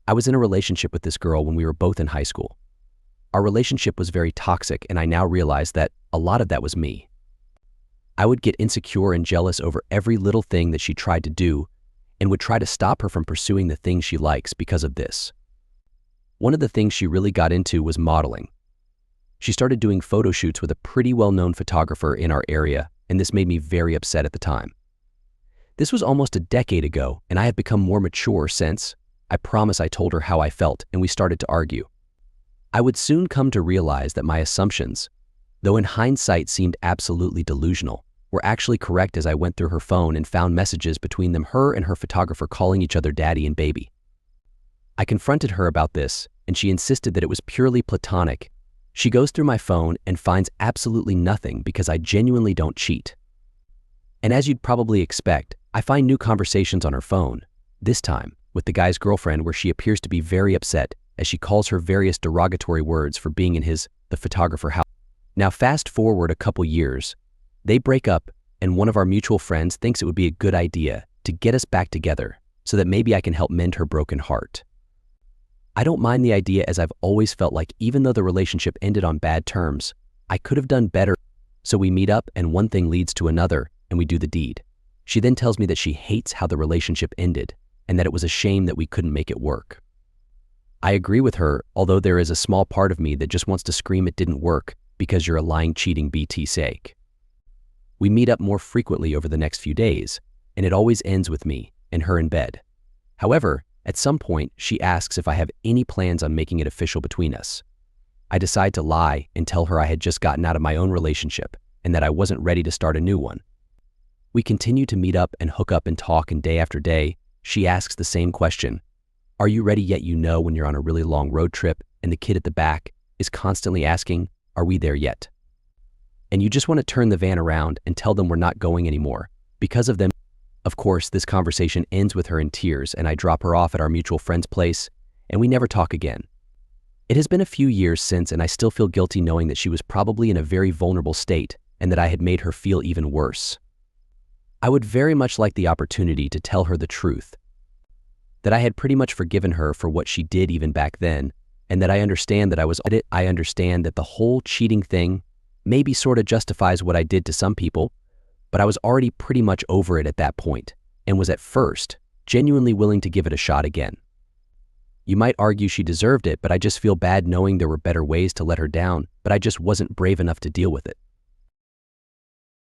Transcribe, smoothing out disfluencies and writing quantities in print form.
I was in a relationship with this girl when we were both in high school. Our relationship was very toxic, and I now realize that a lot of that was me. I would get insecure and jealous over every little thing that she tried to do and would try to stop her from pursuing the things she likes because of this. One of the things she really got into was modeling. She started doing photo shoots with a pretty well-known photographer in our area, and this made me very upset at the time. This was almost a decade ago, and I have become more mature since. I promise I told her how I felt, and we started to argue. I would soon come to realize that my assumptions, though in hindsight seemed absolutely delusional, were actually correct as I went through her phone and found messages between her and her photographer calling each other daddy and baby. I confronted her about this, and she insisted that it was purely platonic. She goes through my phone and finds absolutely nothing because I genuinely don't cheat. And as you'd probably expect, I find new conversations on her phone, this time with the guy's girlfriend, where she appears to be very upset as she calls her various derogatory words for being in the photographer house. Now fast forward a couple years, they break up, and one of our mutual friends thinks it would be a good idea to get us back together so that maybe I can help mend her broken heart. I don't mind the idea, as I've always felt like even though the relationship ended on bad terms, I could have done better. So we meet up, and one thing leads to another, and we do the deed. She then tells me that she hates how the relationship ended and that it was a shame that we couldn't make it work. I agree with her, although there is a small part of me that just wants to scream it didn't work because you're a lying, cheating BT sake. We meet up more frequently over the next few days, and it always ends with me and her in bed. However, at some point, she asks if I have any plans on making it official between us. I decide to lie and tell her I had just gotten out of my own relationship and that I wasn't ready to start a new one. We continue to meet up and hook up and talk, and day after day, she asks the same question. Are you ready yet? You know, when you're on a really long road trip and the kid at the back is constantly asking, are we there yet? And you just want to turn the van around and tell them we're not going anymore because of them. Of course, this conversation ends with her in tears, and I drop her off at our mutual friend's place, and we never talk again. It has been a few years since, and I still feel guilty knowing that she was probably in a very vulnerable state and that I had made her feel even worse. I would very much like the opportunity to tell her the truth, that I had pretty much forgiven her for what she did even back then, and that I understand that I understand that the whole cheating thing maybe sort of justifies what I did to some people, but I was already pretty much over it at that point and was at first genuinely willing to give it a shot again. You might argue she deserved it, but I just feel bad knowing there were better ways to let her down, but I just wasn't brave enough to deal with it.